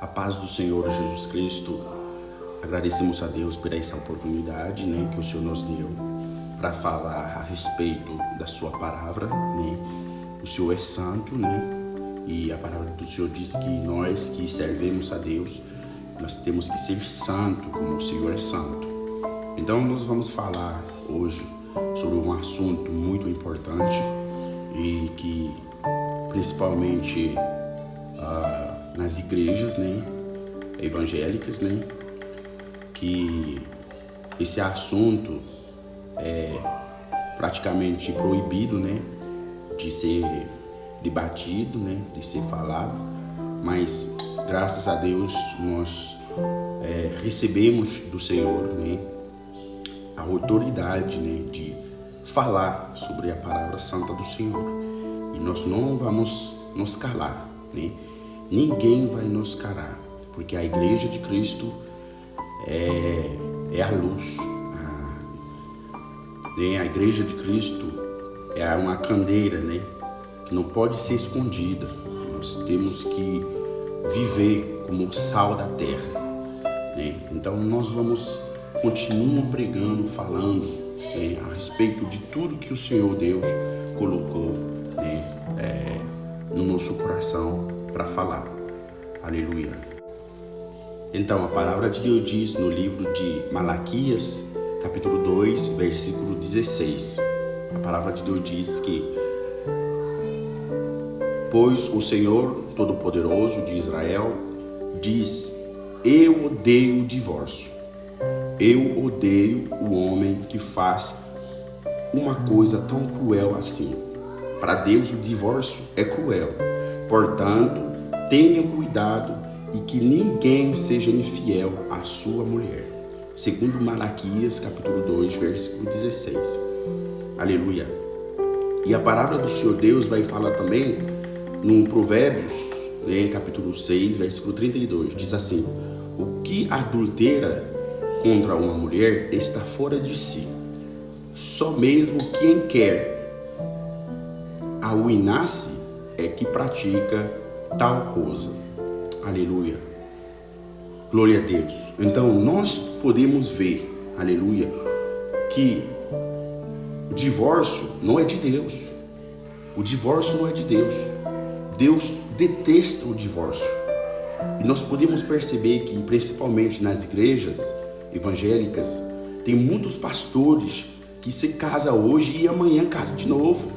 A paz do Senhor Jesus Cristo. Agradecemos a Deus por essa oportunidade, que o Senhor nos deu para falar a respeito da sua palavra, O Senhor é santo, E a palavra do Senhor diz que nós que servimos a Deus, nós temos que ser santo como o Senhor é santo. Então nós vamos falar hoje sobre um assunto muito importante e que principalmente nas igrejas, evangélicas, que esse assunto é praticamente proibido, de ser debatido, de ser falado, mas graças a Deus nós recebemos do Senhor, a autoridade, de falar sobre a palavra santa do Senhor, e nós não vamos nos calar, Ninguém vai nos calar, porque a igreja de Cristo é a luz. A igreja de Cristo é uma candeira, que não pode ser escondida. Nós temos que viver como o sal da terra, Então nós vamos continuar pregando, falando, a respeito de tudo que o Senhor Deus colocou, no nosso coração para falar. Aleluia. Então a palavra de Deus diz no livro de Malaquias, capítulo 2, versículo 16. A palavra de Deus diz que: pois o Senhor Todo-Poderoso de Israel diz: eu odeio o divórcio. Eu odeio o homem que faz uma coisa tão cruel assim. Para Deus o divórcio é cruel. Portanto, tenha cuidado e que ninguém seja infiel à sua mulher. Segundo Malaquias, capítulo 2, versículo 16. Aleluia. E a palavra do Senhor Deus vai falar também no Provérbios, capítulo 6, versículo 32. Diz assim: o que adultera contra uma mulher está fora de si. Só mesmo quem quer arruinar-se é que pratica tal coisa. Aleluia. Glória a Deus. Então nós podemos ver, aleluia, que o divórcio não é de Deus. O divórcio não é de Deus. Deus detesta o divórcio. E nós podemos perceber que, principalmente nas igrejas evangélicas, tem muitos pastores que se casam hoje e amanhã casam de novo,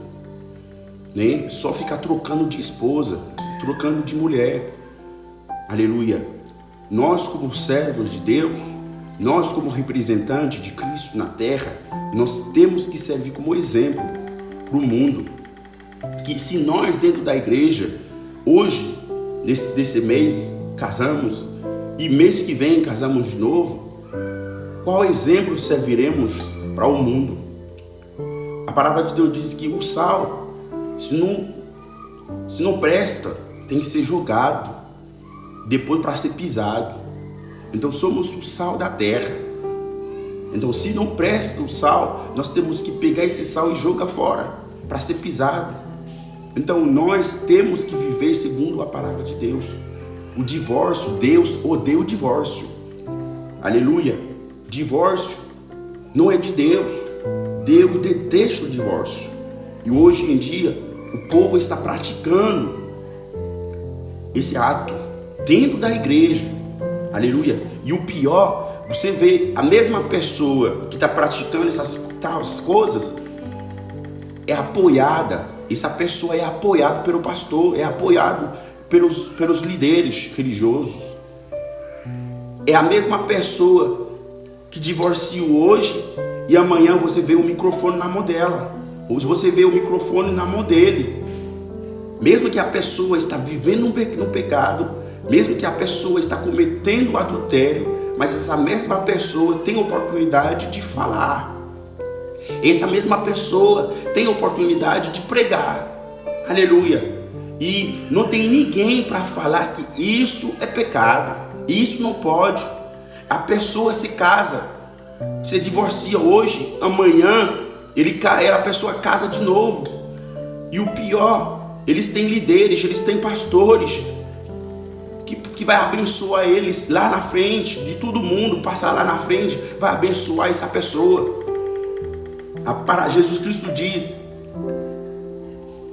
Só ficar trocando de esposa, trocando de mulher. Aleluia. Nós como servos de Deus, nós como representantes de Cristo na terra, nós temos que servir como exemplo para o mundo. Que se nós dentro da igreja, hoje, nesse mês, casamos, e mês que vem casamos de novo, qual exemplo serviremos para o mundo? A palavra de Deus diz que o sal, se não presta, tem que ser jogado, depois para ser pisado. Então somos o sal da terra. Então se não presta o sal, nós temos que pegar esse sal e jogar fora, para ser pisado. Então nós temos que viver segundo a palavra de Deus. O divórcio, Deus odeia o divórcio. Aleluia. Divórcio não é de Deus. Deus detesta o divórcio. E hoje em dia o povo está praticando esse ato dentro da igreja. Aleluia. E o pior, você vê a mesma pessoa que está praticando essas tais coisas é apoiada. Essa pessoa é apoiada pelo pastor, é apoiado pelos líderes religiosos. É a mesma pessoa que divorciou hoje e amanhã você vê o microfone na mão dela. Ou você vê o microfone na mão dele. Mesmo que a pessoa está vivendo no pecado, mesmo que a pessoa está cometendo adultério, mas essa mesma pessoa tem oportunidade de falar. Essa mesma pessoa tem oportunidade de pregar. Aleluia. E não tem ninguém para falar que isso é pecado, isso não pode. A pessoa se casa, se divorcia hoje, amanhã a pessoa casa de novo. E o pior, eles têm líderes, eles têm pastores que vai abençoar eles lá na frente, de todo mundo, passar lá na frente, vai abençoar essa pessoa. Para Jesus Cristo diz,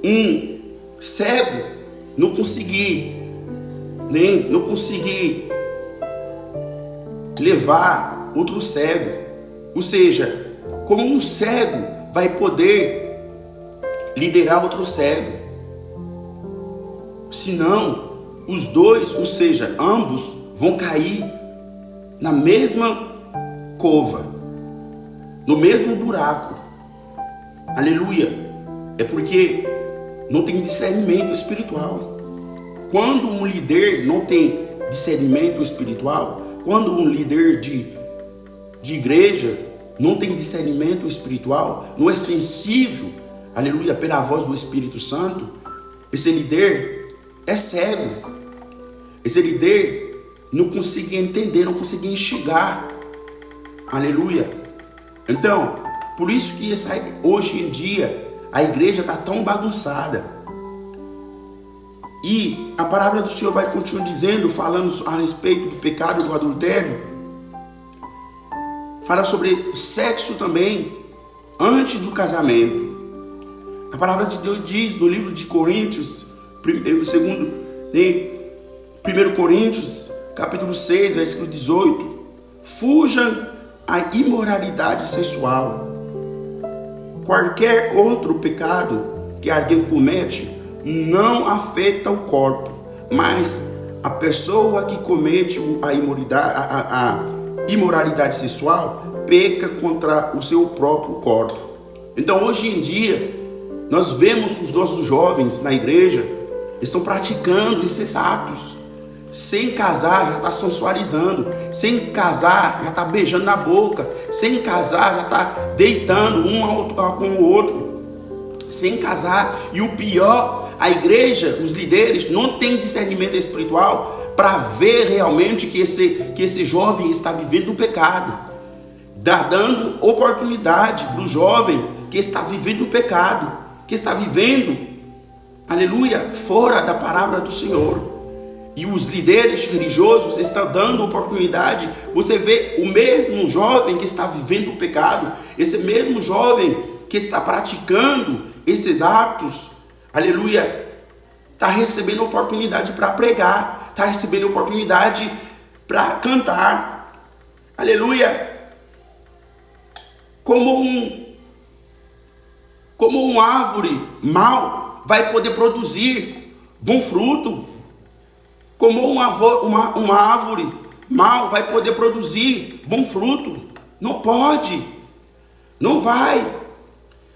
um cego não conseguir levar outro cego. Ou seja, como um cego vai poder liderar outro cego? Senão, os dois, ou seja, ambos vão cair na mesma cova, no mesmo buraco. Aleluia! É porque não tem discernimento espiritual. Quando um líder não tem discernimento espiritual, quando um líder de igreja não tem discernimento espiritual, não é sensível, aleluia, pela voz do Espírito Santo, esse líder é cego. Esse líder não consegue entender, não consegue enxergar. Aleluia. Então, por isso que hoje em dia a igreja está tão bagunçada. E a palavra do Senhor vai continuar dizendo, falando a respeito do pecado do adultério. Fala sobre sexo também, antes do casamento. A palavra de Deus diz no livro de Coríntios, 1 Coríntios, capítulo 6, versículo 18. Fujam a imoralidade sexual. Qualquer outro pecado que alguém comete não afeta o corpo, mas a pessoa que comete a imoralidade sexual peca contra o seu próprio corpo. Então, hoje em dia, nós vemos os nossos jovens na igreja estão praticando esses atos. Sem casar já está sensualizando, sem casar já está beijando na boca, sem casar já está deitando um com o outro, sem casar. E o pior, a igreja, os líderes não têm discernimento espiritual para ver realmente que esse jovem está vivendo o pecado, dando oportunidade para o jovem que está vivendo o pecado, que está vivendo, aleluia, fora da palavra do Senhor. E os líderes religiosos estão dando oportunidade. Você vê o mesmo jovem que está vivendo o pecado, esse mesmo jovem que está praticando esses atos, aleluia, está recebendo oportunidade para pregar, está recebendo oportunidade para cantar, aleluia. Como uma árvore mal vai poder produzir bom fruto? Como uma árvore mal vai poder produzir bom fruto? Não pode, não vai.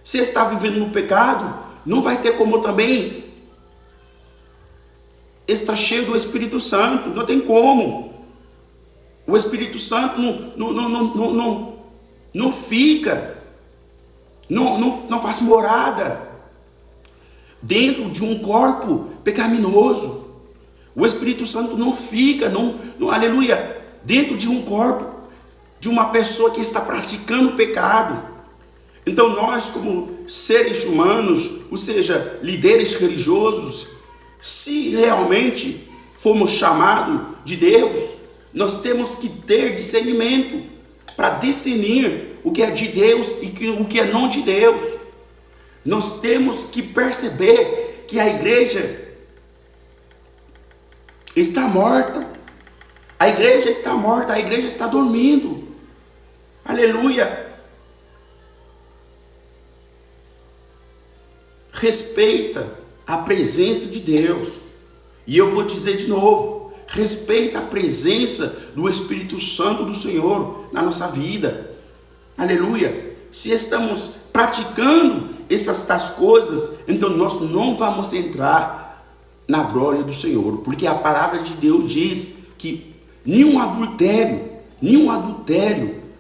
Se está vivendo no pecado, não vai ter como também estar cheio do Espírito Santo, não tem como. O Espírito Santo não fica, não faz morada dentro de um corpo pecaminoso. O Espírito Santo não fica, aleluia, dentro de um corpo, de uma pessoa que está praticando pecado. Então nós, como seres humanos, ou seja, líderes religiosos, se realmente formos chamados de Deus, nós temos que ter discernimento para discernir o que é de Deus e o que é não de Deus. Nós temos que perceber que a igreja está morta. A igreja está morta, a igreja está dormindo. Aleluia. Respeita a presença de Deus. E eu vou dizer de novo, respeita a presença do Espírito Santo do Senhor na nossa vida. Aleluia. Se estamos praticando essas coisas, então nós não vamos entrar na glória do Senhor, porque a palavra de Deus diz que nenhum adultério,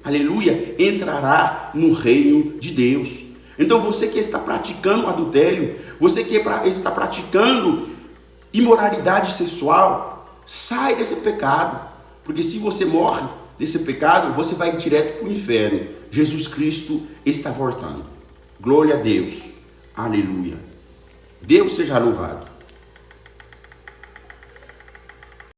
aleluia, entrará no reino de Deus. Então você que está praticando adultério, você que está praticando imoralidade sexual, sai desse pecado, porque se você morre desse pecado, você vai direto para o inferno. Jesus Cristo está voltando. Glória a Deus. Aleluia. Deus seja louvado.